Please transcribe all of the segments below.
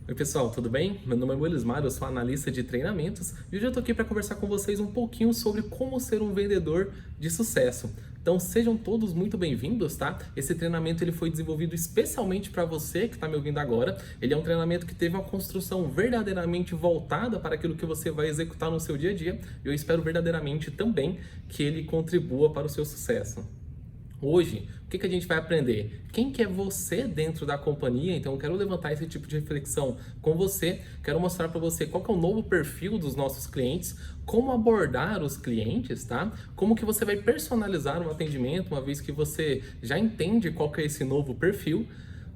Oi pessoal, tudo bem? Meu nome é Elismar, eu sou analista de treinamentos e hoje eu tô aqui para conversar com vocês um pouquinho sobre como ser um vendedor de sucesso. Então sejam todos muito bem-vindos, tá? Esse treinamento ele foi desenvolvido especialmente para você que está me ouvindo agora. Ele é um treinamento que teve uma construção verdadeiramente voltada para aquilo que você vai executar no seu dia a dia e eu espero verdadeiramente também que ele contribua para o seu sucesso. Hoje, o que a gente vai aprender? Quem que é você dentro da companhia? Então, eu quero levantar esse tipo de reflexão com você. Quero mostrar para você qual que é o novo perfil dos nossos clientes, como abordar os clientes, tá? Como que você vai personalizar um atendimento, uma vez que você já entende qual que é esse novo perfil.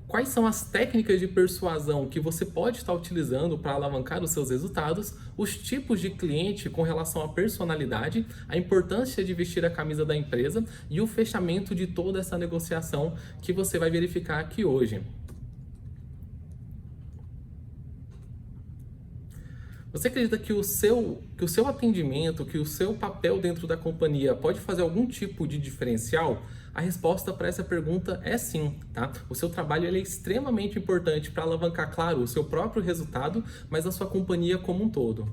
Quais são as técnicas de persuasão que você pode estar utilizando para alavancar os seus resultados, os tipos de cliente com relação à personalidade, a importância de vestir a camisa da empresa e o fechamento de toda essa negociação que você vai verificar aqui hoje. Você acredita que o seu atendimento, que o seu papel dentro da companhia pode fazer algum tipo de diferencial? A resposta para essa pergunta é sim, tá? O seu trabalho ele é extremamente importante para alavancar, claro, o seu próprio resultado, mas a sua companhia como um todo.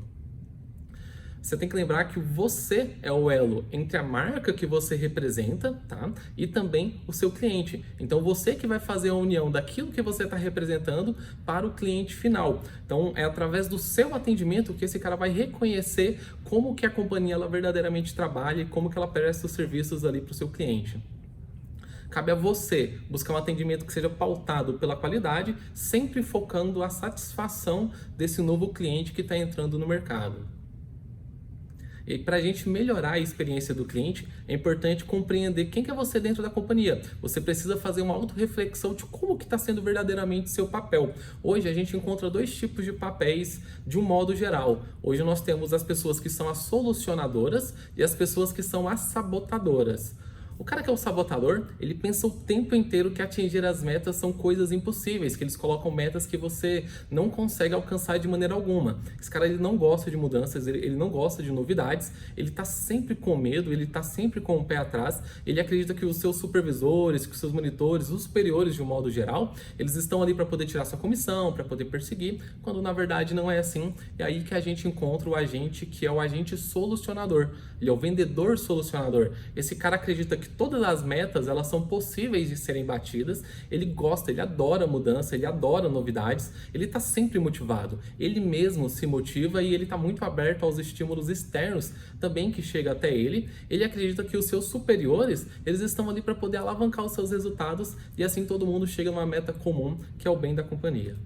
Você tem que lembrar que você é o elo entre a marca que você representa, tá? E também o seu cliente. Então você que vai fazer a união daquilo que você está representando para o cliente final. Então é através do seu atendimento que esse cara vai reconhecer como que a companhia ela verdadeiramente trabalha e como que ela presta os serviços ali para o seu cliente. Cabe a você buscar um atendimento que seja pautado pela qualidade, sempre focando a satisfação desse novo cliente que está entrando no mercado. E para a gente melhorar a experiência do cliente, é importante compreender quem que é você dentro da companhia. Você precisa fazer uma autorreflexão de como que está sendo verdadeiramente seu papel. Hoje a gente encontra dois tipos de papéis de um modo geral. Hoje nós temos as pessoas que são as solucionadoras e as pessoas que são as sabotadoras. O cara que é o sabotador, ele pensa o tempo inteiro que atingir as metas são coisas impossíveis, que eles colocam metas que você não consegue alcançar de maneira alguma. Esse cara ele não gosta de mudanças, ele não gosta de novidades, ele está sempre com medo, ele está sempre com o pé atrás, ele acredita que os seus supervisores, que os seus monitores, os superiores de um modo geral, eles estão ali para poder tirar sua comissão, para poder perseguir, quando na verdade não é assim. É aí que a gente encontra o agente que é o agente solucionador, ele é o vendedor solucionador. Esse cara acredita que todas as metas elas são possíveis de serem batidas, ele gosta, ele adora mudança, ele adora novidades, ele está sempre motivado, ele mesmo se motiva e ele está muito aberto aos estímulos externos também que chega até ele. Ele acredita que os seus superiores, eles estão ali para poder alavancar os seus resultados e assim todo mundo chega numa meta comum que é o bem da companhia.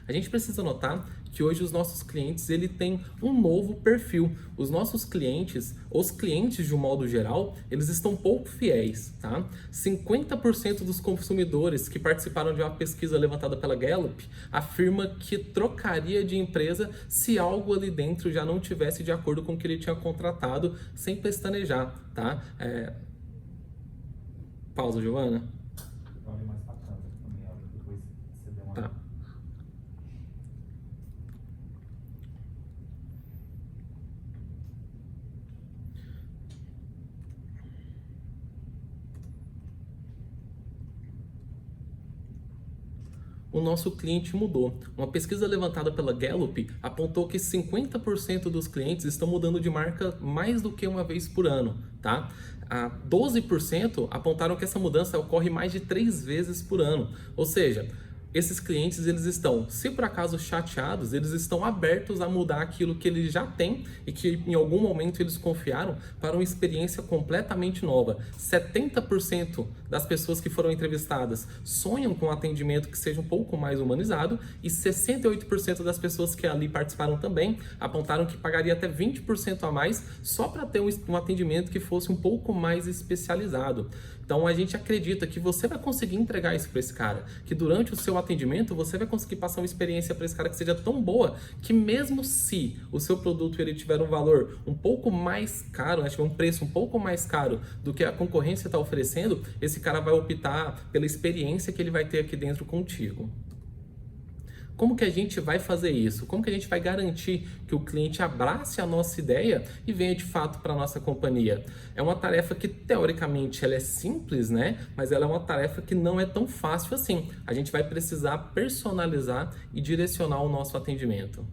A gente precisa notar que hoje os nossos clientes ele tem um novo perfil. Os nossos clientes, os clientes de um modo geral, eles estão pouco fiéis, tá? 50% dos consumidores que participaram de uma pesquisa levantada pela Gallup afirma que trocaria de empresa se algo ali dentro já não tivesse de acordo com o que ele tinha contratado, sem pestanejar, tá? Pausa, Giovana. Olha mais pra trás aqui também, olha, depois você deu uma... Tá. O nosso cliente mudou. Uma pesquisa levantada pela Gallup apontou que 50% dos clientes estão mudando de marca mais do que uma vez por ano, tá? 12% apontaram que essa mudança ocorre mais de 3 vezes por ano. Ou seja, esses clientes eles estão, se por acaso chateados, eles estão abertos a mudar aquilo que eles já têm e que em algum momento eles confiaram para uma experiência completamente nova. 70% das pessoas que foram entrevistadas sonham com um atendimento que seja um pouco mais humanizado e 68% das pessoas que ali participaram também apontaram que pagaria até 20% a mais só para ter um atendimento que fosse um pouco mais especializado. Então a gente acredita que você vai conseguir entregar isso para esse cara, que durante o seu atendimento você vai conseguir passar uma experiência para esse cara que seja tão boa que mesmo se o seu produto ele tiver um valor um pouco mais caro, né, tiver um preço um pouco mais caro do que a concorrência está oferecendo, esse cara vai optar pela experiência que ele vai ter aqui dentro contigo. Como que a gente vai fazer isso? Como que a gente vai garantir que o cliente abrace a nossa ideia e venha de fato para a nossa companhia? É uma tarefa que, teoricamente, ela é simples, né? Mas ela é uma tarefa que não é tão fácil assim. A gente vai precisar personalizar e direcionar o nosso atendimento.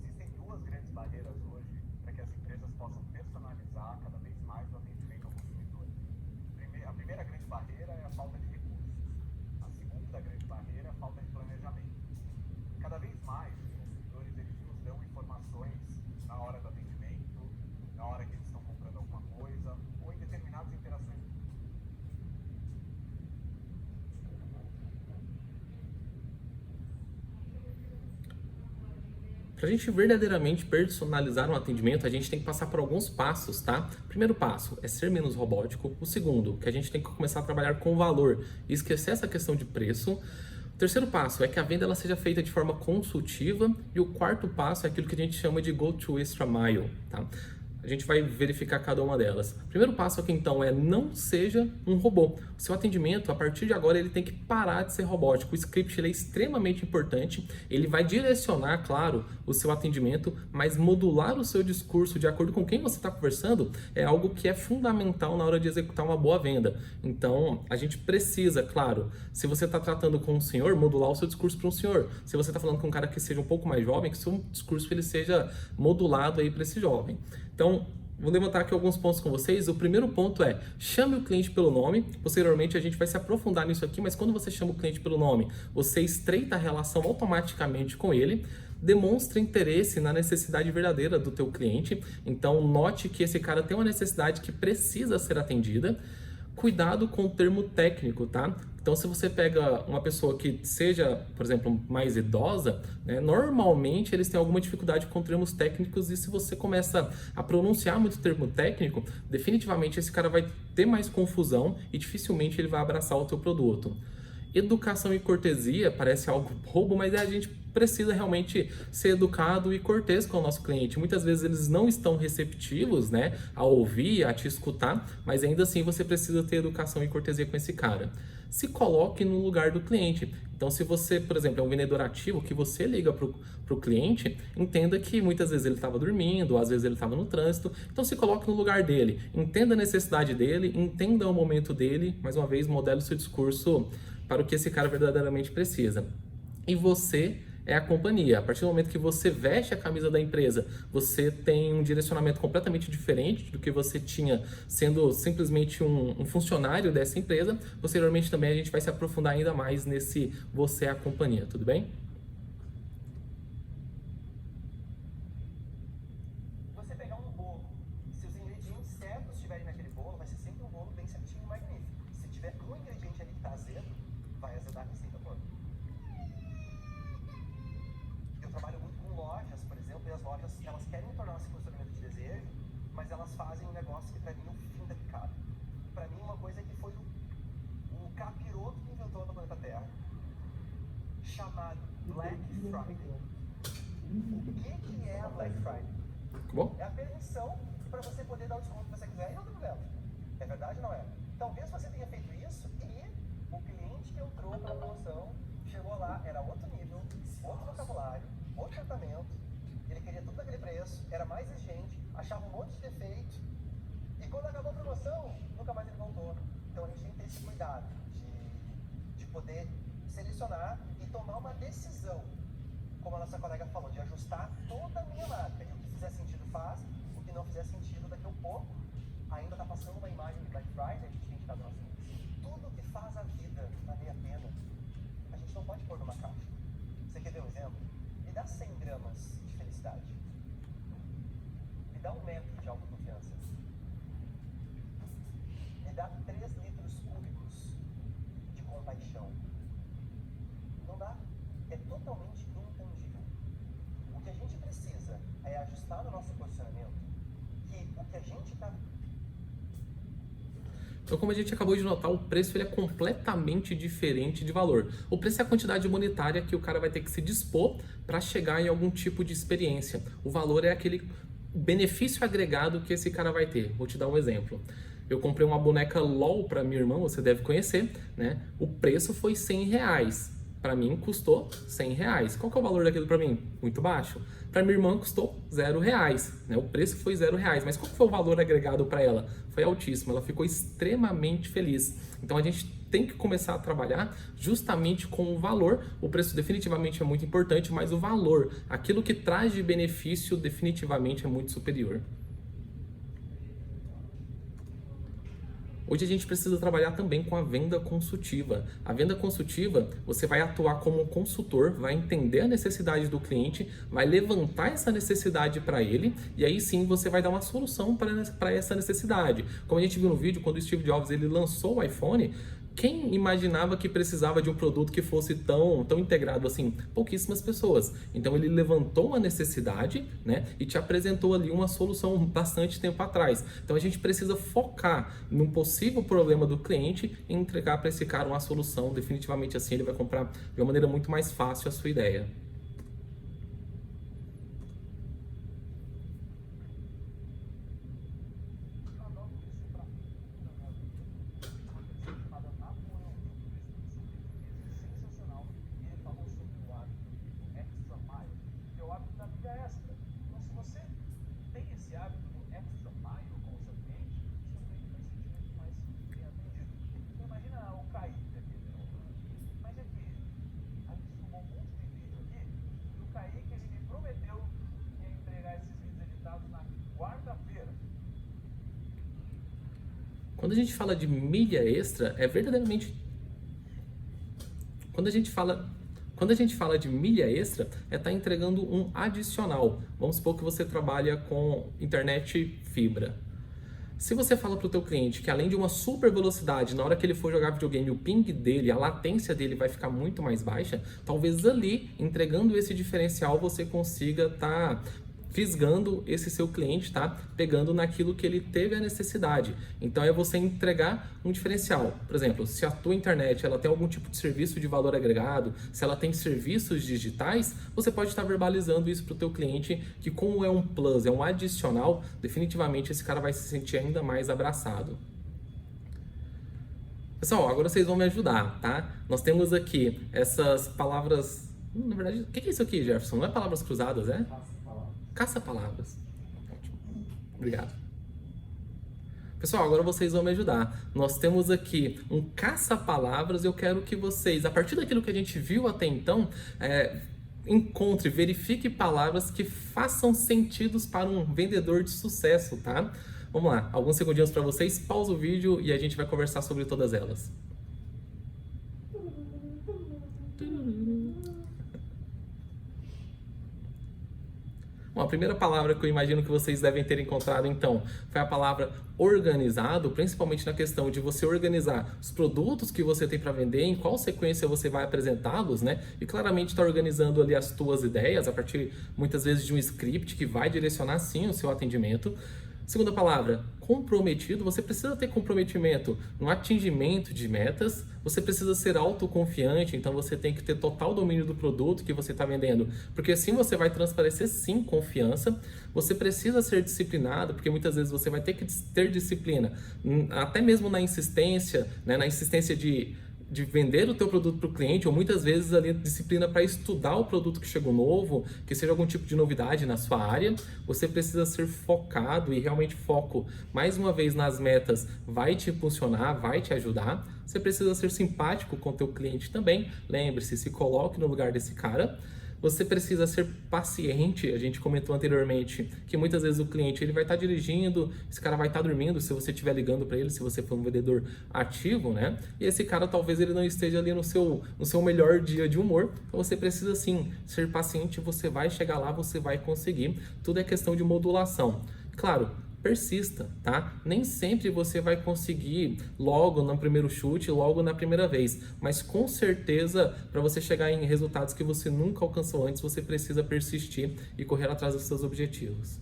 Existem duas grandes barreiras hoje para que as empresas possam personalizar cada vez mais o atendimento ao consumidor. A primeira grande barreira é a falta de recursos. A segunda grande barreira é a falta de planejamento. Cada vez mais, os consumidores eles nos dão informações na hora do atendimento, na hora que eles estão comprando alguma coisa, ou em determinadas interações. Para a gente verdadeiramente personalizar um atendimento, a gente tem que passar por alguns passos, tá? Primeiro passo é ser menos robótico. O segundo, que a gente tem que começar a trabalhar com valor e esquecer essa questão de preço. O terceiro passo é que a venda ela seja feita de forma consultiva. E o quarto passo é aquilo que a gente chama de go to extra mile, tá? A gente vai verificar cada uma delas. O primeiro passo aqui, então, é não seja um robô. O seu atendimento, a partir de agora, ele tem que parar de ser robótico. O script ele é extremamente importante. Ele vai direcionar, claro, o seu atendimento, mas modular o seu discurso de acordo com quem você está conversando é algo que é fundamental na hora de executar uma boa venda. Então, a gente precisa, claro, se você está tratando com um senhor, modular o seu discurso para um senhor. Se você está falando com um cara que seja um pouco mais jovem, que o seu discurso ele seja modulado aí para esse jovem. Então, vou levantar aqui alguns pontos com vocês. O primeiro ponto é, chame o cliente pelo nome. Posteriormente, a gente vai se aprofundar nisso aqui, mas quando você chama o cliente pelo nome, você estreita a relação automaticamente com ele. Demonstre interesse na necessidade verdadeira do teu cliente. Então, note que esse cara tem uma necessidade que precisa ser atendida. Cuidado com o termo técnico, tá? Então, se você pega uma pessoa que seja, por exemplo, mais idosa, né, normalmente eles têm alguma dificuldade com termos técnicos e se você começa a pronunciar muito termo técnico, definitivamente esse cara vai ter mais confusão e dificilmente ele vai abraçar o teu produto. Educação e cortesia parece algo bobo, mas a gente precisa realmente ser educado e cortês com o nosso cliente. Muitas vezes eles não estão receptivos, né, a ouvir, a te escutar, mas ainda assim você precisa ter educação e cortesia com esse cara. Se coloque no lugar do cliente. Então, se você, por exemplo, é um vendedor ativo, que você liga para o cliente, entenda que muitas vezes ele estava dormindo, às vezes ele estava no trânsito. Então, se coloque no lugar dele. Entenda a necessidade dele, entenda o momento dele. Mais uma vez, modele o seu discurso para o que esse cara verdadeiramente precisa. E você é a companhia. A partir do momento que você veste a camisa da empresa, você tem um direcionamento completamente diferente do que você tinha sendo simplesmente um funcionário dessa empresa. Posteriormente também a gente vai se aprofundar ainda mais nesse você é a companhia, tudo bem? Você pegar um bolo, se os ingredientes certos estiverem naquele bolo, vai ser sempre um bolo bem certinho e magnífico. Se tiver um ingrediente ali que está azedo, vai azedar a receita toda. Eu trabalho muito com lojas, por exemplo, e as lojas elas querem tornar-se posicionamento de desejo, mas elas fazem um negócio que para mim é o fim da picada. Para mim uma coisa que foi o capiroto que inventou no planeta Terra, chamado Black Friday. O que é a Black Friday? Bom? É a permissão para você poder dar o desconto que você quiser e não tem problema. É verdade ou não é? Talvez você tenha feito isso e o cliente que entrou pela promoção chegou lá, era outro nível, outro vocabulário, outro tratamento, ele queria tudo naquele preço, era mais exigente, achava um monte de defeito e quando acabou a promoção, nunca mais ele voltou. Então a gente tem que ter esse cuidado de poder selecionar e tomar uma decisão, como a nossa colega falou, de ajustar toda a minha marca. E o que fizer sentido faz, o que não fizer sentido daqui a um pouco, ainda está passando uma imagem de Black Friday, a gente tem que estar nosso. Tudo que faz a vida valer a pena, a gente não pode pôr numa caixa. Você quer ver um exemplo? Me dá 100 gramas de felicidade. Me dá 1 metro de autoconfiança. Me dá 3 litros cúbicos de compaixão. Não dá. É totalmente intangível. O que a gente precisa é ajustar no nosso posicionamento que o que a gente está... Então, como a gente acabou de notar, o preço ele é completamente diferente de valor. O preço é a quantidade monetária que o cara vai ter que se dispor para chegar em algum tipo de experiência. O valor é aquele benefício agregado que esse cara vai ter. Vou te dar um exemplo. Eu comprei uma boneca LOL para minha irmã, você deve conhecer, né? O preço foi R$ 100. Para mim custou R$ 100. Qual que é o valor daquilo para mim? Muito baixo. Para minha irmã custou R$ 0, né? O preço foi R$ 0, mas qual que foi o valor agregado para ela? Foi altíssimo. Ela ficou extremamente feliz. Então a gente tem que começar a trabalhar justamente com o valor. O preço definitivamente é muito importante, mas o valor, aquilo que traz de benefício, definitivamente é muito superior. Hoje a gente precisa trabalhar também com a venda consultiva. A venda consultiva, você vai atuar como um consultor, vai entender a necessidade do cliente, vai levantar essa necessidade para ele e aí sim você vai dar uma solução para essa necessidade. Como a gente viu no vídeo, quando o Steve Jobs ele lançou o iPhone, quem imaginava que precisava de um produto que fosse tão integrado assim? Pouquíssimas pessoas. Então ele levantou uma necessidade, né, e te apresentou ali uma solução bastante tempo atrás. Então a gente precisa focar num possível problema do cliente e entregar para esse cara uma solução. Definitivamente assim ele vai comprar de uma maneira muito mais fácil a sua ideia. Quando a gente fala de milha extra, é verdadeiramente... Quando a gente fala de milha extra, é estar entregando um adicional. Vamos supor que você trabalha com internet fibra. Se você fala para o teu cliente que além de uma super velocidade, na hora que ele for jogar videogame, o ping dele, a latência dele vai ficar muito mais baixa, talvez ali, entregando esse diferencial, você consiga estar fisgando esse seu cliente, tá? Pegando naquilo que ele teve a necessidade. Então é você entregar um diferencial. Por exemplo, se a tua internet ela tem algum tipo de serviço de valor agregado, se ela tem serviços digitais, você pode estar verbalizando isso para o teu cliente, que como é um plus, é um adicional, definitivamente esse cara vai se sentir ainda mais abraçado. Pessoal, agora vocês vão me ajudar, tá? Nós temos aqui essas palavras... Na verdade, o que é isso aqui, Jefferson? Não é palavras cruzadas, é? Caça-palavras. Ótimo. Obrigado. Pessoal, agora vocês vão me ajudar. Nós temos aqui um caça-palavras. Eu quero que vocês, a partir daquilo que a gente viu até então, encontre, verifique palavras que façam sentidos para um vendedor de sucesso, tá? Vamos lá, alguns segundinhos para vocês. Pausa o vídeo e a gente vai conversar sobre todas elas. Bom, a primeira palavra que eu imagino que vocês devem ter encontrado, então, foi a palavra organizado, principalmente na questão de você organizar os produtos que você tem para vender, em qual sequência você vai apresentá-los, né? E claramente está organizando ali as tuas ideias, a partir, muitas vezes, de um script que vai direcionar, sim, o seu atendimento. Segunda palavra, comprometido. Você precisa ter comprometimento no atingimento de metas, você precisa ser autoconfiante, então você tem que ter total domínio do produto que você está vendendo, porque assim você vai transparecer sim confiança. Você precisa ser disciplinado, porque muitas vezes você vai ter que ter disciplina, até mesmo na insistência, né, na insistência de vender o teu produto para o cliente, ou muitas vezes ali disciplina para estudar o produto que chegou novo, que seja algum tipo de novidade na sua área. Você precisa ser focado, e realmente foco, mais uma vez, nas metas vai te impulsionar, vai te ajudar. Você precisa ser simpático com o teu cliente também. Lembre-se, se coloque no lugar desse cara. Você precisa ser paciente. A gente comentou anteriormente que muitas vezes o cliente ele vai estar dirigindo, esse cara vai estar dormindo se você estiver ligando para ele, se você for um vendedor ativo, né? E esse cara talvez ele não esteja ali no seu melhor dia de humor. Então você precisa sim ser paciente, você vai chegar lá, você vai conseguir. Tudo é questão de modulação. Claro, persista, tá? Nem sempre você vai conseguir logo no primeiro chute, logo na primeira vez, mas com certeza para você chegar em resultados que você nunca alcançou antes, você precisa persistir e correr atrás dos seus objetivos.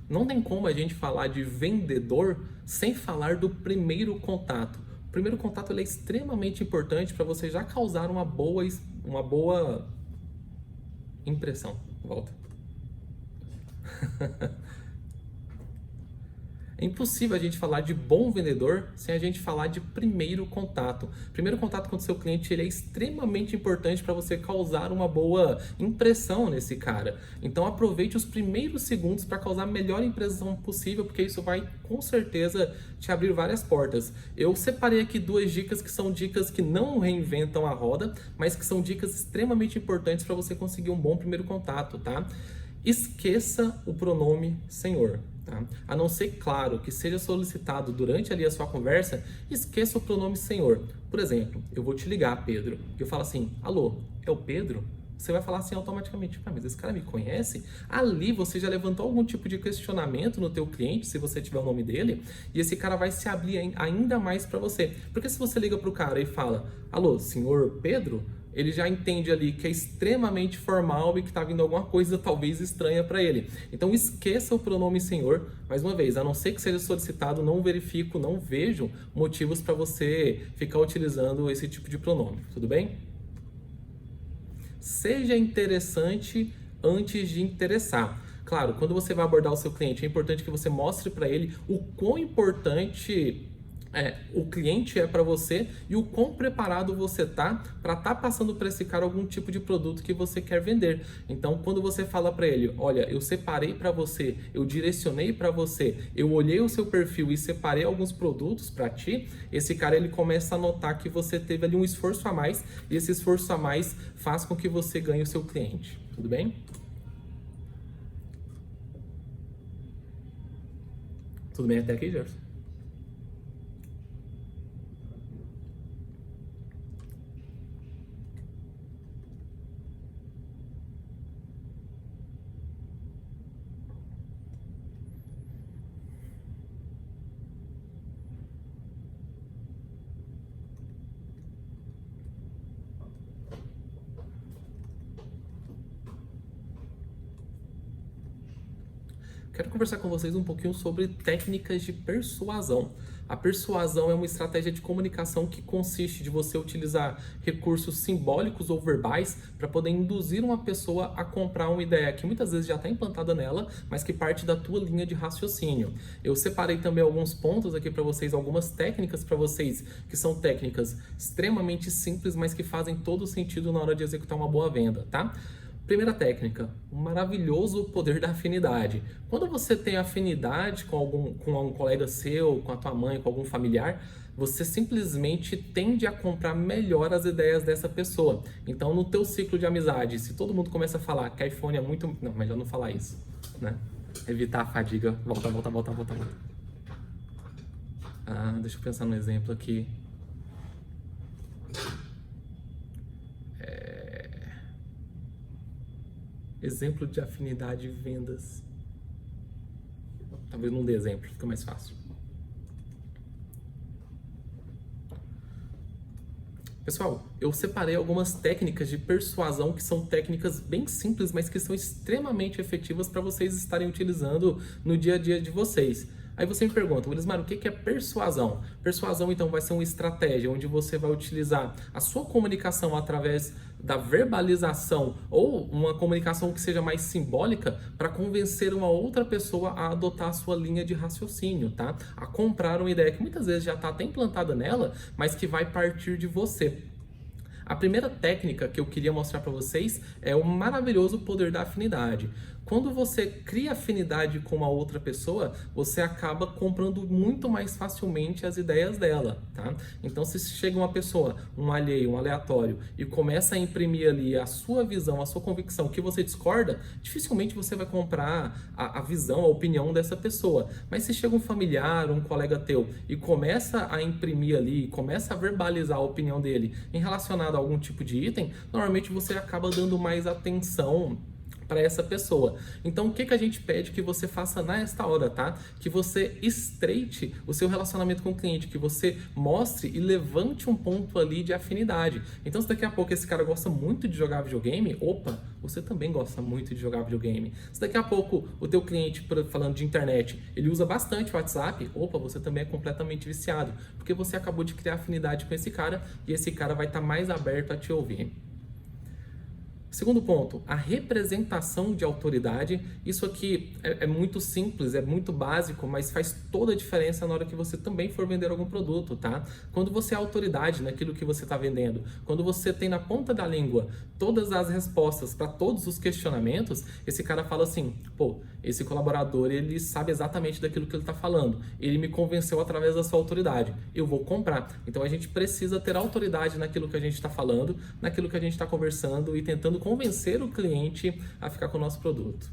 Não tem como a gente falar de vendedor sem falar do primeiro contato. O primeiro contato ele é extremamente importante para você já causar uma boa impressão. Volta. É impossível a gente falar de bom vendedor sem a gente falar de primeiro contato. Primeiro contato com o seu cliente ele é extremamente importante para você causar uma boa impressão nesse cara. Então aproveite os primeiros segundos para causar a melhor impressão possível, porque isso vai com certeza te abrir várias portas. Eu separei aqui 2 dicas que são dicas que não reinventam a roda, mas que são dicas extremamente importantes para você conseguir um bom primeiro contato, tá? Esqueça o pronome senhor. Tá? A não ser, claro, que seja solicitado durante ali a sua conversa, esqueça o pronome senhor. Por exemplo, eu vou te ligar, Pedro, e eu falo assim, alô, é o Pedro? Você vai falar assim automaticamente, mas esse cara me conhece? Ali você já levantou algum tipo de questionamento no teu cliente, se você tiver o nome dele, e esse cara vai se abrir ainda mais para você. Porque se você liga pro cara e fala, alô, senhor Pedro? Ele já entende ali que é extremamente formal e que está vindo alguma coisa talvez estranha para ele. Então esqueça o pronome senhor, mais uma vez, a não ser que seja solicitado, não verifico, não vejo motivos para você ficar utilizando esse tipo de pronome, tudo bem? Seja interessante antes de interessar. Claro, quando você vai abordar o seu cliente, é importante que você mostre para ele o quão importante o cliente é para você e o quão preparado você tá para estar passando para esse cara algum tipo de produto que você quer vender. Então, quando você fala para ele, olha, eu separei para você, eu direcionei para você, eu olhei o seu perfil e separei alguns produtos para ti, esse cara ele começa a notar que você teve ali um esforço a mais e esse esforço a mais faz com que você ganhe o seu cliente. Tudo bem? Tudo bem até aqui, Gerson? Quero conversar com vocês um pouquinho sobre técnicas de persuasão. A persuasão é uma estratégia de comunicação que consiste de você utilizar recursos simbólicos ou verbais para poder induzir uma pessoa a comprar uma ideia que muitas vezes já está implantada nela, mas que parte da tua linha de raciocínio. Eu separei também alguns pontos aqui para vocês, algumas técnicas para vocês, que são técnicas extremamente simples, mas que fazem todo sentido na hora de executar uma boa venda, tá? Primeira técnica, o maravilhoso poder da afinidade. Quando você tem afinidade com um colega seu, com a tua mãe, com algum familiar, você simplesmente tende a comprar melhor as ideias dessa pessoa. Então, no teu ciclo de amizade, se todo mundo começa a falar que iPhone é muito... Não, melhor não falar isso, né? Evitar a fadiga. Volta. Deixa eu pensar num exemplo aqui. Exemplo de afinidade e vendas. Talvez não dê exemplo, fica mais fácil. Pessoal, eu separei algumas técnicas de persuasão que são técnicas bem simples, mas que são extremamente efetivas para vocês estarem utilizando no dia a dia de vocês. Aí você me pergunta, Willismar, o que é persuasão? Persuasão, então, vai ser uma estratégia onde você vai utilizar a sua comunicação através da verbalização ou uma comunicação que seja mais simbólica para convencer uma outra pessoa a adotar a sua linha de raciocínio, tá? A comprar uma ideia que muitas vezes já está até implantada nela, mas que vai partir de você. A primeira técnica que eu queria mostrar para vocês é o maravilhoso poder da afinidade. Quando você cria afinidade com uma outra pessoa, você acaba comprando muito mais facilmente as ideias dela, tá? Então, se chega uma pessoa, um alheio, um aleatório, e começa a imprimir ali a sua visão, a sua convicção, que você discorda, dificilmente você vai comprar a visão, a opinião dessa pessoa. Mas se chega um familiar, um colega teu, e começa a imprimir ali, começa a verbalizar a opinião dele em relacionado a algum tipo de item, normalmente você acaba dando mais atenção para essa pessoa. Então, o que que a gente pede que você faça nesta hora, tá? Que você estreite o seu relacionamento com o cliente, que você mostre e levante um ponto ali de afinidade. Então, se daqui a pouco esse cara gosta muito de jogar videogame, opa, você também gosta muito de jogar videogame. Se daqui a pouco o teu cliente, falando de internet, ele usa bastante o WhatsApp, opa, você também é completamente viciado, porque você acabou de criar afinidade com esse cara e esse cara vai estar mais aberto a te ouvir. Segundo ponto, a representação de autoridade. Isso aqui é muito simples, é muito básico, mas faz toda a diferença na hora que você também for vender algum produto, tá? Quando você é autoridade naquilo que você está vendendo, quando você tem na ponta da língua todas as respostas para todos os questionamentos, esse cara fala assim, pô, esse colaborador, ele sabe exatamente daquilo que ele está falando, ele me convenceu através da sua autoridade, eu vou comprar. Então a gente precisa ter autoridade naquilo que a gente está falando, naquilo que a gente está conversando e tentando convencer o cliente a ficar com o nosso produto.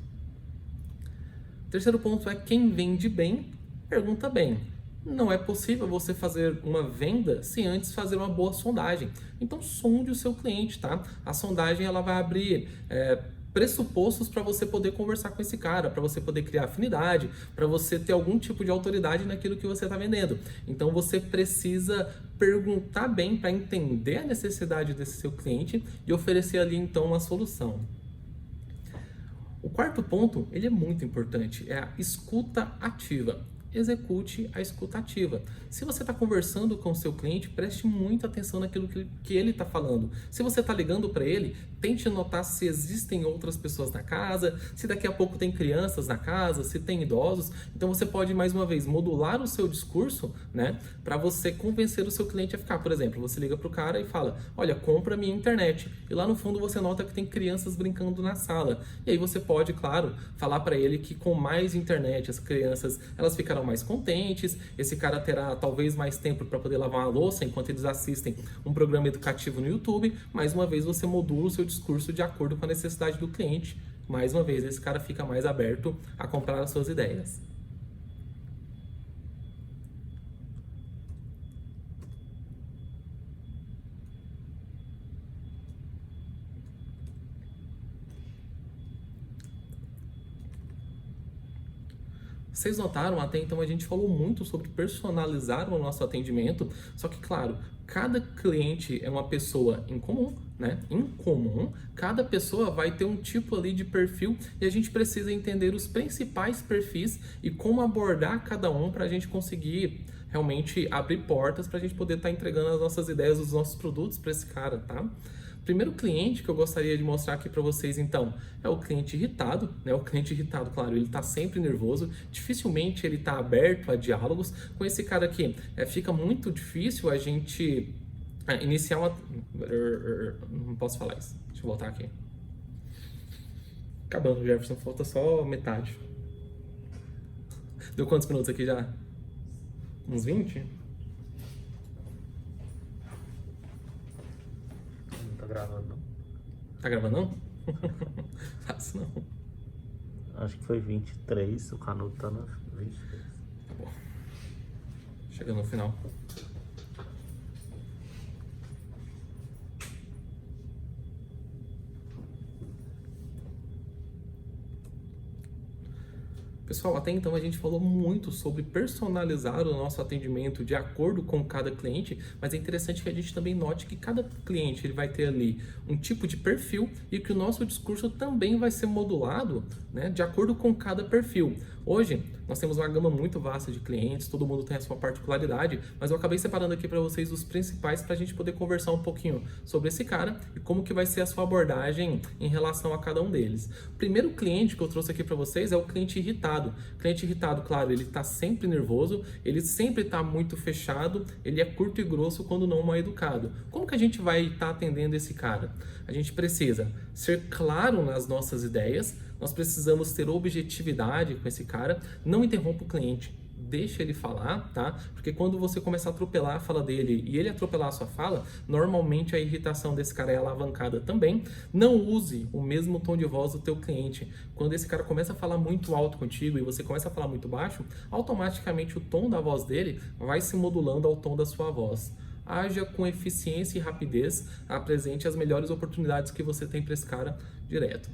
Terceiro ponto é quem vende bem, pergunta bem. Não é possível você fazer uma venda sem antes fazer uma boa sondagem. Então sonde o seu cliente, tá? A sondagem ela vai abrir pressupostos para você poder conversar com esse cara, para você poder criar afinidade, para você ter algum tipo de autoridade naquilo que você está vendendo. Então você precisa perguntar bem para entender a necessidade desse seu cliente e oferecer ali então uma solução. O quarto ponto, ele é muito importante, é a escuta ativa. Execute a escuta ativa. Se você está conversando com o seu cliente, preste muita atenção naquilo que ele está falando. Se você está ligando para ele, tente notar se existem outras pessoas na casa, se daqui a pouco tem crianças na casa, se tem idosos. Então você pode, mais uma vez, modular o seu discurso, né, para você convencer o seu cliente a ficar. Por exemplo, você liga para o cara e fala, olha, compra minha internet. E lá no fundo você nota que tem crianças brincando na sala. E aí você pode, claro, falar para ele que com mais internet, as crianças elas ficarão mais contentes, esse cara terá talvez mais tempo para poder lavar uma louça enquanto eles assistem um programa educativo no YouTube. Mais uma vez você modula o seu discurso de acordo com a necessidade do cliente. Mais uma vez esse cara fica mais aberto a comprar as suas ideias. Vocês notaram, até então a gente falou muito sobre personalizar o nosso atendimento, só que claro, cada cliente é uma pessoa incomum, né? Incomum, cada pessoa vai ter um tipo ali de perfil e a gente precisa entender os principais perfis e como abordar cada um para a gente conseguir realmente abrir portas para a gente poder estar entregando as nossas ideias, os nossos produtos para esse cara, tá? Primeiro cliente que eu gostaria de mostrar aqui para vocês, então, é o cliente irritado, né? O cliente irritado, claro, ele está sempre nervoso, dificilmente ele está aberto a diálogos. Com esse cara aqui, fica muito difícil a gente iniciar uma... Não posso falar isso, deixa eu voltar aqui. Acabando, Jefferson, falta só metade. Deu quantos minutos aqui já? Uns 20? Tá gravando, não? Tá gravando, não? Faço não. Acho que foi 23, o Canuto tá na 23. Tá bom. Chegando no final. Pessoal, até então a gente falou muito sobre personalizar o nosso atendimento de acordo com cada cliente, mas é interessante que a gente também note que cada cliente ele vai ter ali um tipo de perfil e que o nosso discurso também vai ser modulado, né, de acordo com cada perfil. Hoje, nós temos uma gama muito vasta de clientes, todo mundo tem a sua particularidade, mas eu acabei separando aqui para vocês os principais para a gente poder conversar um pouquinho sobre esse cara e como que vai ser a sua abordagem em relação a cada um deles. O primeiro cliente que eu trouxe aqui para vocês é o cliente irritado. O cliente irritado, claro, ele está sempre nervoso, ele sempre está muito fechado, ele é curto e grosso quando não mal educado. Como que a gente vai estar atendendo esse cara? A gente precisa ser claro nas nossas ideias, nós precisamos ter objetividade com esse cara, não interrompa o cliente, deixa ele falar, tá? Porque quando você começar a atropelar a fala dele e ele atropelar a sua fala, normalmente a irritação desse cara é alavancada também. Não use o mesmo tom de voz do teu cliente. Quando esse cara começa a falar muito alto contigo e você começa a falar muito baixo, automaticamente o tom da voz dele vai se modulando ao tom da sua voz. Haja com eficiência e rapidez, apresente as melhores oportunidades que você tem para esse cara direto.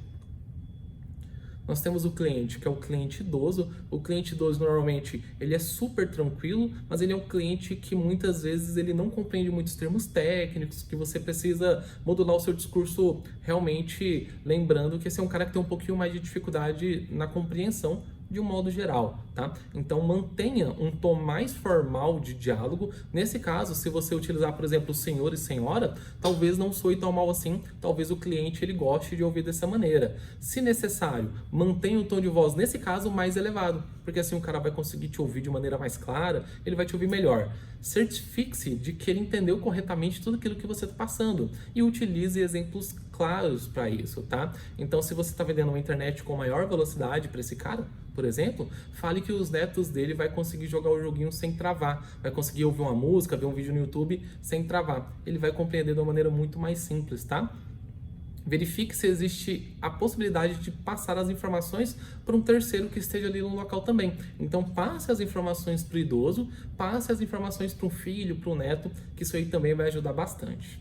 Nós temos o cliente, que é o cliente idoso. O cliente idoso, normalmente, ele é super tranquilo, mas ele é um cliente que muitas vezes ele não compreende muitos termos técnicos, que você precisa modular o seu discurso realmente lembrando que esse é um cara que tem um pouquinho mais de dificuldade na compreensão de um modo geral, tá? Então mantenha um tom mais formal de diálogo. Nesse caso, se você utilizar, por exemplo, senhor e senhora, talvez não soe tão mal assim, talvez o cliente ele goste de ouvir dessa maneira. Se necessário, mantenha o tom de voz, nesse caso, mais elevado, porque assim o cara vai conseguir te ouvir de maneira mais clara, ele vai te ouvir melhor. Certifique-se de que ele entendeu corretamente tudo aquilo que você está passando e utilize exemplos claros para isso, tá? Então, se você está vendendo uma internet com maior velocidade para esse cara, por exemplo, fale que os netos dele vai conseguir jogar o joguinho sem travar, vai conseguir ouvir uma música, ver um vídeo no YouTube sem travar. Ele vai compreender de uma maneira muito mais simples, tá? Verifique se existe a possibilidade de passar as informações para um terceiro que esteja ali no local também. Então, passe as informações para o idoso, passe as informações para um filho, para um neto, que isso aí também vai ajudar bastante.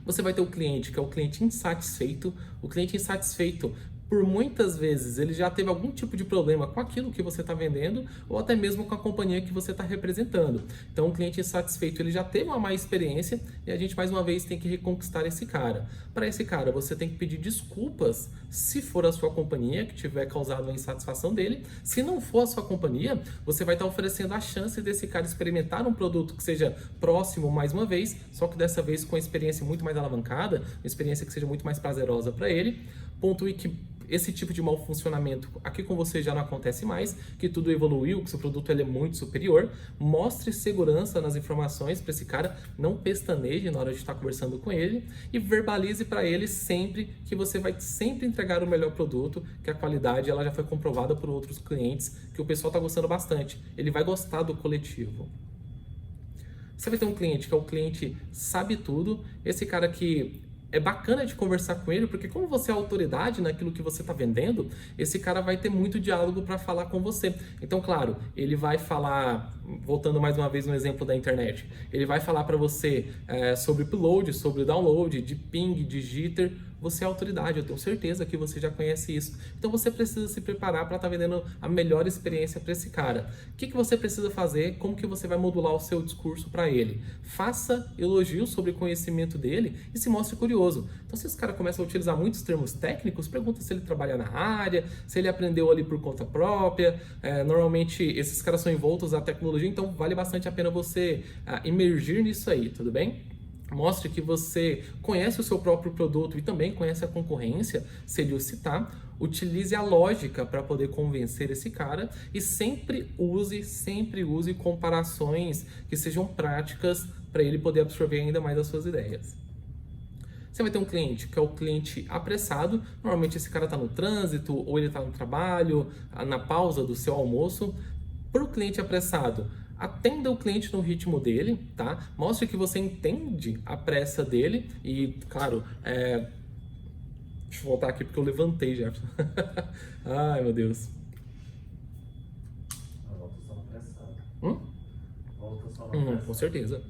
Você vai ter o cliente, que é o cliente insatisfeito. O cliente insatisfeito, por muitas vezes, ele já teve algum tipo de problema com aquilo que você está vendendo ou até mesmo com a companhia que você está representando. Então, o cliente insatisfeito, ele já teve uma má experiência e a gente, mais uma vez, tem que reconquistar esse cara. Para esse cara, você tem que pedir desculpas se for a sua companhia que tiver causado a insatisfação dele. Se não for a sua companhia, você vai estar oferecendo a chance desse cara experimentar um produto que seja próximo mais uma vez, só que dessa vez com uma experiência muito mais alavancada, uma experiência que seja muito mais prazerosa para ele. Ponto que esse tipo de mau funcionamento aqui com você já não acontece mais, que tudo evoluiu, que seu produto ele é muito superior. Mostre segurança nas informações para esse cara, não pestaneje na hora de estar conversando com ele e verbalize para ele sempre que você vai sempre entregar o melhor produto, que a qualidade ela já foi comprovada por outros clientes, que o pessoal está gostando bastante. Ele vai gostar do coletivo. Você vai ter um cliente que é o cliente sabe tudo, esse cara que é bacana de conversar com ele, porque como você é autoridade naquilo que você está vendendo, esse cara vai ter muito diálogo para falar com você. Então, claro, ele vai falar, voltando mais uma vez no exemplo da internet, ele vai falar para você sobre upload, sobre download, de ping, de jitter. Você é autoridade, eu tenho certeza que você já conhece isso. Então você precisa se preparar para estar vendendo a melhor experiência para esse cara. O que você precisa fazer? Como que você vai modular o seu discurso para ele? Faça elogios sobre o conhecimento dele e se mostre curioso. Então se esse cara começa a utilizar muitos termos técnicos, pergunta se ele trabalha na área, se ele aprendeu ali por conta própria. Normalmente esses caras são envoltos à tecnologia, então vale bastante a pena você emergir nisso aí, tudo bem? Mostre que você conhece o seu próprio produto e também conhece a concorrência, se ele o citar. Utilize a lógica para poder convencer esse cara e sempre use comparações que sejam práticas para ele poder absorver ainda mais as suas ideias. Você vai ter um cliente que é o cliente apressado. Normalmente esse cara está no trânsito ou ele está no trabalho, na pausa do seu almoço. Para o cliente apressado, atenda o cliente no ritmo dele, tá? Mostre que você entende a pressa dele e, claro, deixa eu voltar aqui porque eu levantei, Jefferson. Ai, meu Deus. Volta só na pressão. Volta só na pressão. Com certeza.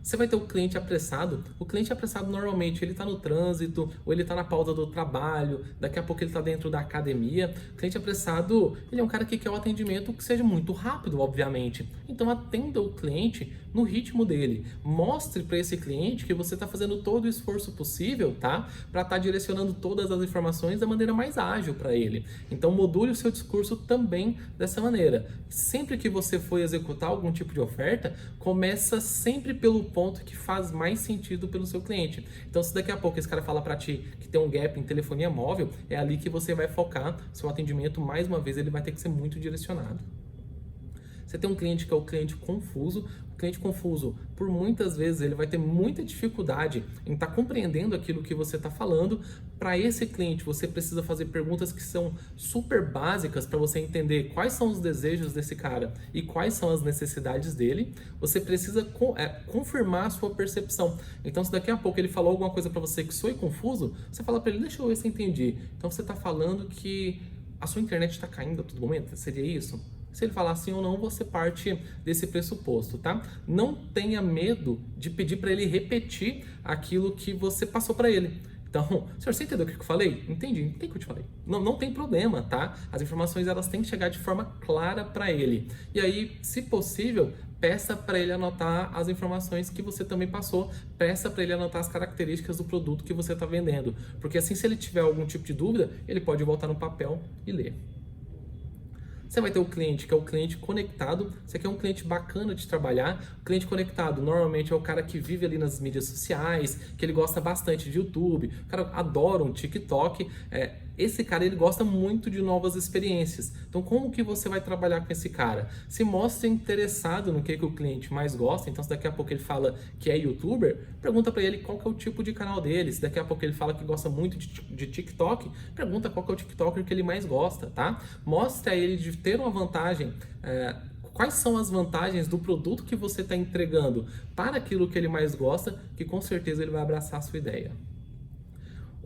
Você vai ter o cliente apressado. O cliente apressado normalmente ele está no trânsito ou ele está na pausa do trabalho, daqui a pouco ele está dentro da academia. O cliente apressado, ele é um cara que quer um atendimento que seja muito rápido, obviamente. Então atenda o cliente no ritmo dele. Mostre para esse cliente que você está fazendo todo o esforço possível, tá? Para estar direcionando todas as informações da maneira mais ágil para ele. Então module o seu discurso também dessa maneira. Sempre que você for executar algum tipo de oferta, começa sempre pelo ponto que faz mais sentido pelo seu cliente. Então, se daqui a pouco esse cara fala para ti que tem um gap em telefonia móvel, é ali que você vai focar seu atendimento. Mais uma vez, ele vai ter que ser muito direcionado. Você tem um cliente que é o cliente confuso. O cliente confuso, por muitas vezes, ele vai ter muita dificuldade em estar compreendendo aquilo que você está falando. Para esse cliente, você precisa fazer perguntas que são super básicas para você entender quais são os desejos desse cara e quais são as necessidades dele. Você precisa confirmar a sua percepção. Então, se daqui a pouco ele falou alguma coisa para você que soe confuso, você fala para ele, deixa eu ver se eu entendi. Então, você está falando que a sua internet está caindo a todo momento? Seria isso? Se ele falar sim ou não, você parte desse pressuposto, tá? Não tenha medo de pedir para ele repetir aquilo que você passou para ele. Então, senhor, você entendeu o que eu falei? Entendi, o que eu te falei? Não tem problema, tá? As informações elas têm que chegar de forma clara para ele. E aí, se possível, peça para ele anotar as informações que você também passou, peça para ele anotar as características do produto que você está vendendo, porque assim, se ele tiver algum tipo de dúvida, ele pode voltar no papel e ler. Você vai ter o cliente que é o cliente conectado. Você quer um cliente bacana de trabalhar. O cliente conectado normalmente é o cara que vive ali nas mídias sociais, que ele gosta bastante de YouTube, o cara adora um TikTok. Esse cara ele gosta muito de novas experiências. Então como que você vai trabalhar com esse cara? Se mostre interessado no que o cliente mais gosta. Então se daqui a pouco ele fala que é YouTuber, pergunta para ele qual que é o tipo de canal dele. Se daqui a pouco ele fala que gosta muito de TikTok, pergunta qual que é o TikToker que ele mais gosta, tá? Mostre a ele de ter uma vantagem. Quais são as vantagens do produto que você está entregando para aquilo que ele mais gosta, que com certeza ele vai abraçar a sua ideia.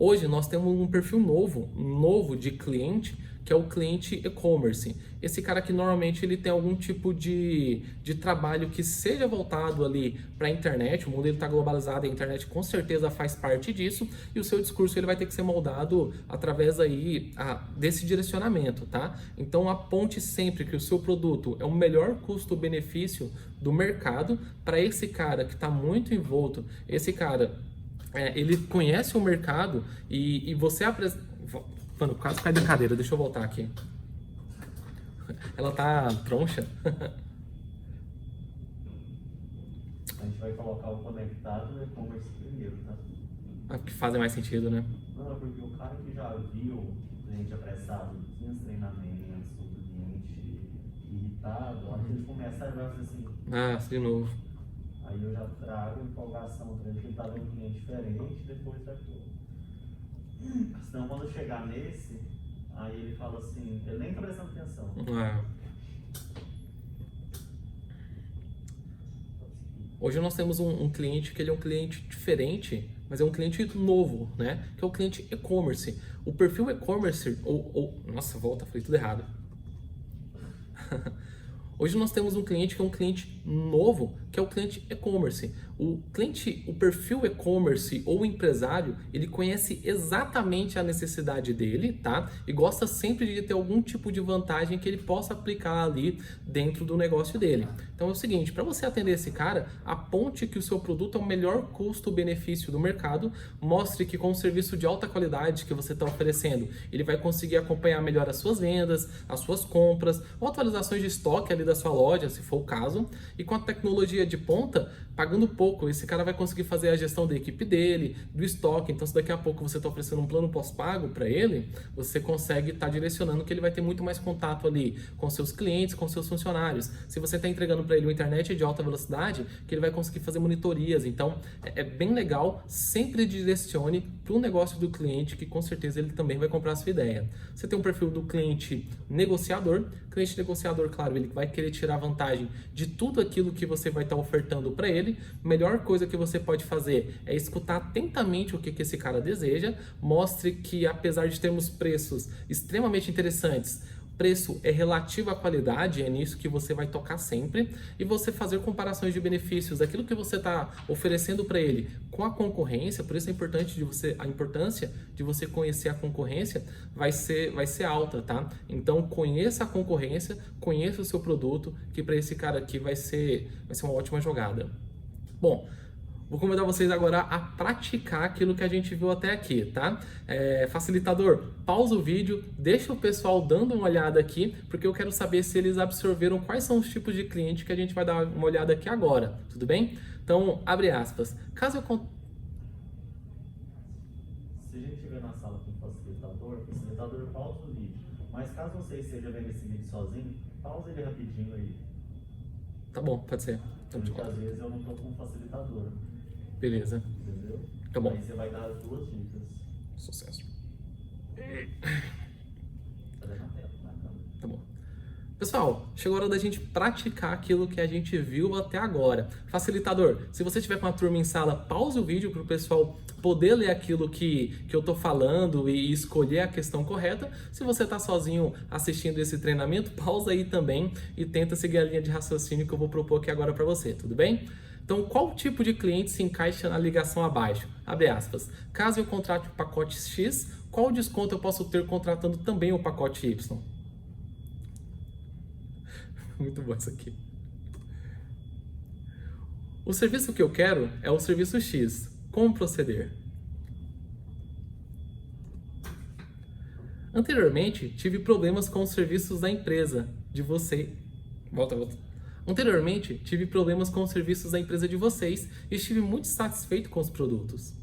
Hoje nós temos um perfil novo de cliente, que é o cliente e-commerce. Esse cara que normalmente ele tem algum tipo de trabalho que seja voltado ali para a internet. O mundo está globalizado, a internet com certeza faz parte disso, e o seu discurso ele vai ter que ser moldado através aí desse direcionamento, tá? Então aponte sempre que o seu produto é o melhor custo-benefício do mercado para esse cara que está muito envolto, esse cara ele conhece o mercado e você apresenta... Mano, quase cai da cadeira, deixa eu voltar aqui. Ela tá troncha. A gente vai colocar o conectado no e-commerce primeiro, tá? Que fazem mais sentido, né? Não, porque o cara que já viu o cliente apressado, 15 treinamentos, o cliente irritado, a hora que ele começa a ver assim... De novo. Aí eu já trago empolgação para ele, que ele tá vendo um cliente diferente, depois vai pro... Senão quando chegar nesse, aí ele fala assim, ele nem tá prestando atenção. Hoje nós temos um cliente que ele é um cliente diferente, mas é um cliente novo, né? Que é o cliente e-commerce. O perfil e-commerce, nossa, volta, falei tudo errado. Hoje nós temos um cliente que é um cliente novo, que é o cliente e-commerce. O perfil e-commerce ou empresário, ele conhece exatamente a necessidade dele, tá? E gosta sempre de ter algum tipo de vantagem que ele possa aplicar ali dentro do negócio dele. Então é o seguinte, para você atender esse cara, aponte que o seu produto é o melhor custo-benefício do mercado, mostre que com um serviço de alta qualidade que você está oferecendo, ele vai conseguir acompanhar melhor as suas vendas, as suas compras, ou atualizações de estoque ali da sua loja, se for o caso, e com a tecnologia de ponta, pagando pouco, esse cara vai conseguir fazer a gestão da equipe dele, do estoque. Então se daqui a pouco você está oferecendo um plano pós-pago para ele, você consegue estar direcionando que ele vai ter muito mais contato ali com seus clientes, com seus funcionários. Se você está entregando para ele uma internet de alta velocidade, que ele vai conseguir fazer monitorias. Então é bem legal, sempre direcione para o negócio do cliente, que com certeza ele também vai comprar a sua ideia. Você tem um perfil do cliente negociador. Cliente negociador, claro, ele vai querer tirar vantagem de tudo aquilo que você vai estar ofertando para ele. Melhor coisa que você pode fazer é escutar atentamente o que esse cara deseja. Mostre que, apesar de termos preços extremamente interessantes, preço é relativo à qualidade, é nisso que você vai tocar sempre, e você fazer comparações de benefícios daquilo que você está oferecendo para ele com a concorrência. Por isso a importância de você conhecer a concorrência vai ser alta, tá? Então conheça a concorrência, conheça o seu produto, que para esse cara aqui vai ser uma ótima jogada. Bom, vou convidar vocês agora a praticar aquilo que a gente viu até aqui, tá? Facilitador, pausa o vídeo, deixa o pessoal dando uma olhada aqui, porque eu quero saber se eles absorveram quais são os tipos de cliente que a gente vai dar uma olhada aqui agora, tudo bem? Então, abre aspas. Caso eu... Se a gente estiver na sala com o facilitador pausa o vídeo. Mas caso você esteja vendo esse vídeo sozinho, pausa ele rapidinho aí. Tá bom, pode ser. Então, porque às vezes eu não tô com um facilitador. Beleza. Entendeu? Tá bom. Aí você vai dar as duas dicas. Sucesso. Cadê na tela? Na câmera. Tá bom. Pessoal, chegou a hora da gente praticar aquilo que a gente viu até agora. Facilitador, se você tiver com a turma em sala, pause o vídeo para o pessoal poder ler aquilo que eu tô falando e escolher a questão correta. Se você está sozinho assistindo esse treinamento, pausa aí também e tenta seguir a linha de raciocínio que eu vou propor aqui agora para você, tudo bem? Então, qual tipo de cliente se encaixa na ligação abaixo? Abre aspas. Caso eu contrate o pacote X, qual desconto eu posso ter contratando também o pacote Y? Muito bom isso aqui. O serviço que eu quero é o serviço X. Como proceder? Anteriormente, tive problemas com os serviços da empresa de vocês. Volta. Anteriormente, tive problemas com os serviços da empresa de vocês e estive muito satisfeito com os produtos.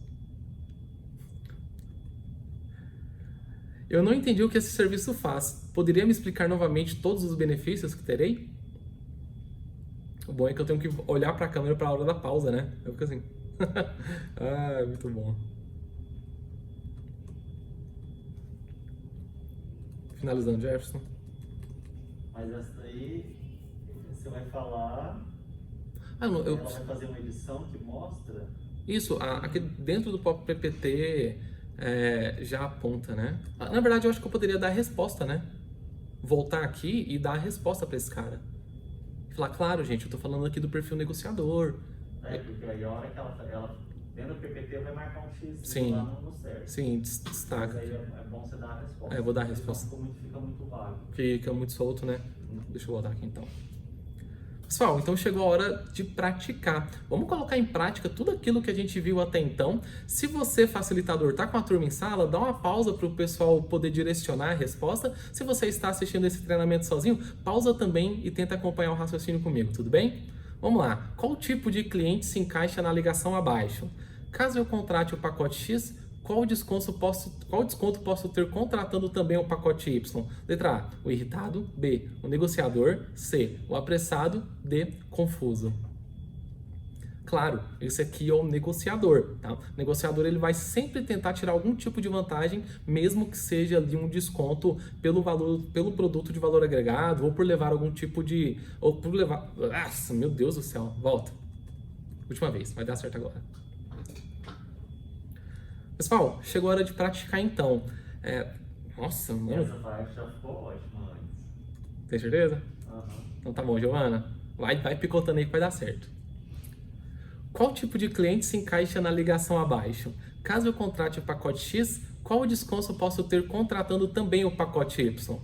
Eu não entendi o que esse serviço faz. Poderia me explicar novamente todos os benefícios que terei? O bom é que eu tenho que olhar para a câmera para a hora da pausa, né? Eu fico assim. Ah, muito bom. Finalizando, Jefferson. Mas essa daí, você vai falar, Não, ela vai fazer uma edição que mostra. Isso, aqui dentro do próprio PPT já aponta, né? Na verdade, eu acho que eu poderia dar a resposta, né? Voltar aqui e dar a resposta para esse cara. Falar, claro, gente, eu tô falando aqui do perfil negociador. Porque aí a hora que ela dentro do PPT vai marcar um X Sim. lá no certo. Sim, destaca. Mas aí é bom você dar a resposta. Eu vou dar a resposta. Fica muito vago. Fica muito solto, né? Deixa eu voltar aqui então. Pessoal, então chegou a hora de praticar. Vamos colocar em prática tudo aquilo que a gente viu até então. Se você, facilitador, está com a turma em sala, dá uma pausa para o pessoal poder direcionar a resposta. Se você está assistindo esse treinamento sozinho, pausa também e tenta acompanhar o raciocínio comigo, tudo bem? Vamos lá. Qual tipo de cliente se encaixa na ligação abaixo? Caso eu contrate o pacote X, qual desconto posso ter contratando também o pacote Y? Letra A, o irritado. B, o negociador. C, o apressado. D, confuso. Claro, esse aqui é o negociador, tá? O negociador ele vai sempre tentar tirar algum tipo de vantagem, mesmo que seja ali um desconto pelo produto de valor agregado ou por levar algum tipo de... ou por levar... Nossa, meu Deus do céu, volta. Última vez, vai dar certo agora. Pessoal, chegou a hora de praticar então. Nossa, mano. Essa parte já ficou ótima antes. Tem certeza? Uhum. Então tá bom, Giovana. Vai picotando aí que vai dar certo. Qual tipo de cliente se encaixa na ligação abaixo? Caso eu contrate o pacote X, qual desconto eu posso ter contratando também o pacote Y?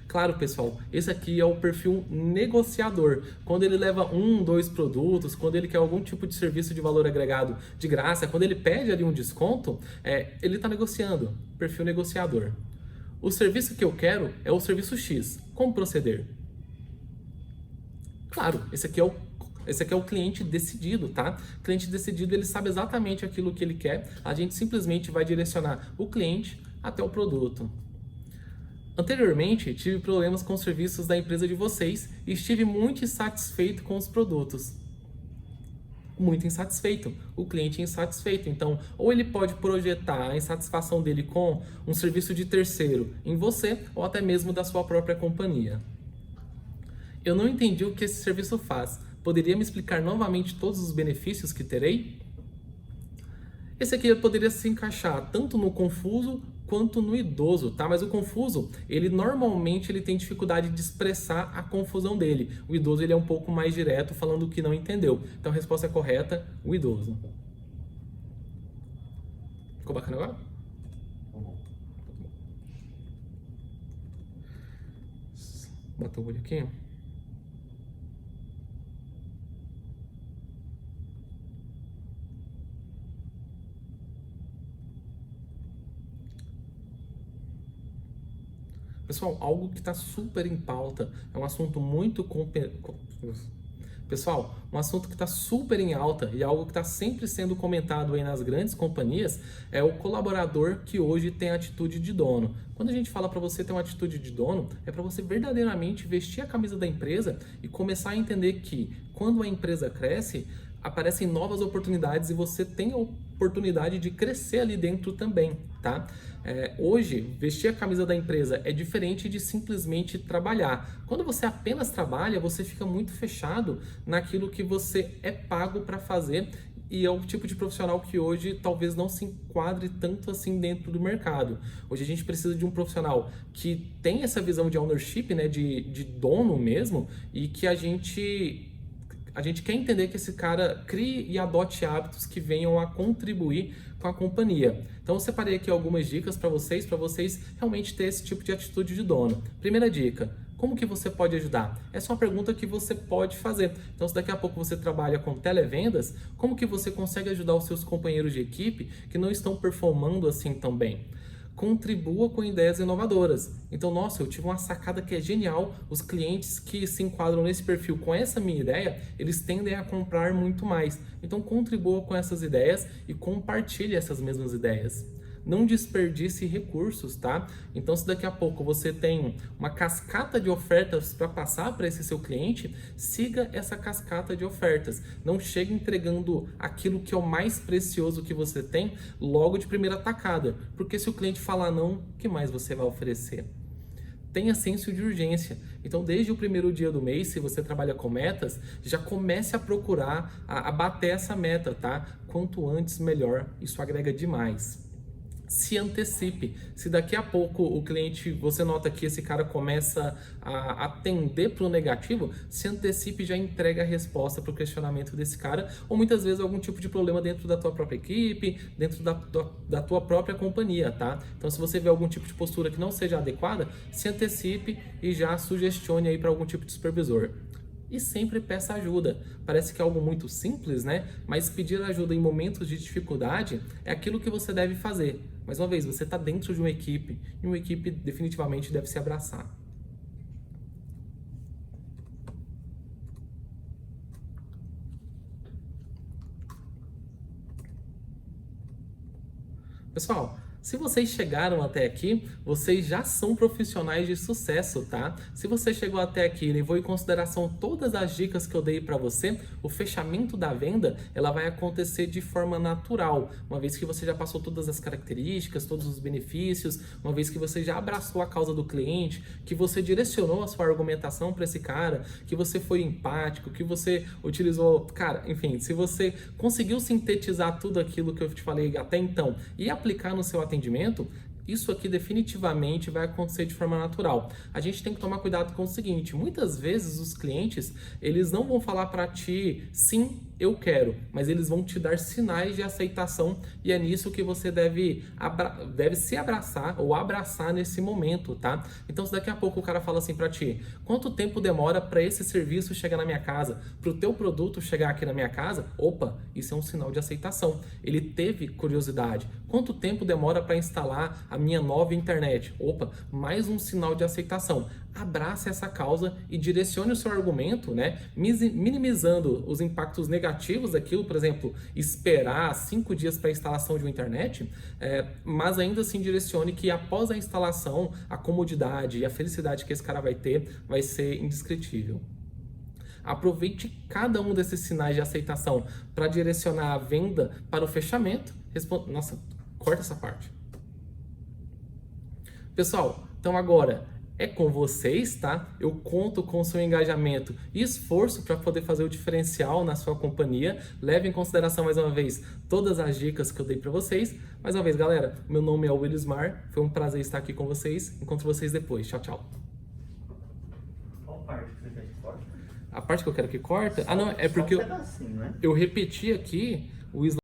Claro, pessoal, esse aqui é o perfil negociador. Quando ele leva 1, 2 produtos, quando ele quer algum tipo de serviço de valor agregado de graça, quando ele pede ali um desconto, ele está negociando. Perfil negociador. O serviço que eu quero é o serviço X. Como proceder? Claro, esse aqui é o cliente decidido, tá? O cliente decidido, ele sabe exatamente aquilo que ele quer. A gente simplesmente vai direcionar o cliente até o produto. Anteriormente, tive problemas com os serviços da empresa de vocês e estive muito insatisfeito com os produtos. Muito insatisfeito. O cliente é insatisfeito. Então, ou ele pode projetar a insatisfação dele com um serviço de terceiro em você, ou até mesmo da sua própria companhia. Eu não entendi o que esse serviço faz. Poderia me explicar novamente todos os benefícios que terei? Esse aqui poderia se encaixar tanto no confuso quanto no idoso, tá? Mas o confuso, ele normalmente tem dificuldade de expressar a confusão dele. O idoso, ele é um pouco mais direto, falando o que não entendeu. Então a resposta é correta, o idoso. Ficou bacana agora? Bota o olho aqui. Pessoal, algo que está super em pauta, é um assunto muito... Pessoal, um assunto que está super em alta e algo que está sempre sendo comentado aí nas grandes companhias é o colaborador que hoje tem atitude de dono. Quando a gente fala para você ter uma atitude de dono, é para você verdadeiramente vestir a camisa da empresa e começar a entender que quando a empresa cresce, aparecem novas oportunidades e você tem a oportunidade de crescer ali dentro também, tá? Hoje, vestir a camisa da empresa é diferente de simplesmente trabalhar. Quando você apenas trabalha, você fica muito fechado naquilo que você é pago para fazer e é o tipo de profissional que hoje talvez não se enquadre tanto assim dentro do mercado. Hoje a gente precisa de um profissional que tem essa visão de ownership, né, de dono mesmo, e que a gente a gente quer entender que esse cara crie e adote hábitos que venham a contribuir com a companhia. Então eu separei aqui algumas dicas para vocês realmente ter esse tipo de atitude de dono. Primeira dica: como que você pode ajudar? Essa é uma pergunta que você pode fazer. Então, se daqui a pouco você trabalha com televendas, como que você consegue ajudar os seus companheiros de equipe que não estão performando assim tão bem? Contribua com ideias inovadoras. Então, nossa, eu tive uma sacada que é genial. Os clientes que se enquadram nesse perfil com essa minha ideia, eles tendem a comprar muito mais. Então, contribua com essas ideias e compartilhe essas mesmas ideias. Não desperdice recursos, tá? Então, se daqui a pouco você tem uma cascata de ofertas para passar para esse seu cliente, siga essa cascata de ofertas. Não chegue entregando aquilo que é o mais precioso que você tem logo de primeira tacada, porque se o cliente falar não, o que mais você vai oferecer? Tenha senso de urgência. Então, desde o primeiro dia do mês, se você trabalha com metas, já comece a procurar a bater essa meta, tá? Quanto antes, melhor. Isso agrega demais. Se antecipe. Se daqui a pouco o cliente, você nota que esse cara começa a atender para o negativo, se antecipe e já entrega a resposta para o questionamento desse cara, ou muitas vezes algum tipo de problema dentro da tua própria equipe, dentro da tua própria companhia, tá? Então, se você vê algum tipo de postura que não seja adequada, se antecipe e já sugestione aí para algum tipo de supervisor. E sempre peça ajuda. Parece que é algo muito simples, né? Mas pedir ajuda em momentos de dificuldade é aquilo que você deve fazer. Mais uma vez, você está dentro de uma equipe e uma equipe definitivamente deve se abraçar. Pessoal, se vocês chegaram até aqui, vocês já são profissionais de sucesso, tá? Se você chegou até aqui e levou em consideração todas as dicas que eu dei para você, o fechamento da venda, ela vai acontecer de forma natural, uma vez que você já passou todas as características, todos os benefícios, uma vez que você já abraçou a causa do cliente, que você direcionou a sua argumentação para esse cara, que você foi empático, que você utilizou, cara, enfim, se você conseguiu sintetizar tudo aquilo que eu te falei até então e aplicar no seu atendimento, isso aqui definitivamente vai acontecer de forma natural. A gente tem que tomar cuidado com o seguinte: muitas vezes os clientes, eles não vão falar para ti, sim, eu quero, mas eles vão te dar sinais de aceitação e é nisso que você deve se abraçar ou abraçar nesse momento, tá? Então, se daqui a pouco o cara fala assim para ti: quanto tempo demora para esse serviço chegar na minha casa, para o teu produto chegar aqui na minha casa? Opa, isso é um sinal de aceitação. Ele teve curiosidade. Quanto tempo demora para instalar a minha nova internet? Opa, mais um sinal de aceitação. Abrace essa causa e direcione o seu argumento, né? Minimizando os impactos negativos daquilo, por exemplo, esperar 5 dias para a instalação de uma internet, mas ainda assim direcione que após a instalação, a comodidade e a felicidade que esse cara vai ter vai ser indescritível. Aproveite cada um desses sinais de aceitação para direcionar a venda para o fechamento. Nossa, corta essa parte. Pessoal, então agora é com vocês, tá? Eu conto com o seu engajamento e esforço para poder fazer o diferencial na sua companhia. Leve em consideração mais uma vez todas as dicas que eu dei para vocês. Mais uma vez, galera, meu nome é Willismar. Foi um prazer estar aqui com vocês. Encontro vocês depois. Tchau, tchau. Qual parte que você quer que corte? A parte que eu quero que corta? Ah, não, é porque Só um pedacinho, né? eu repeti aqui o slide.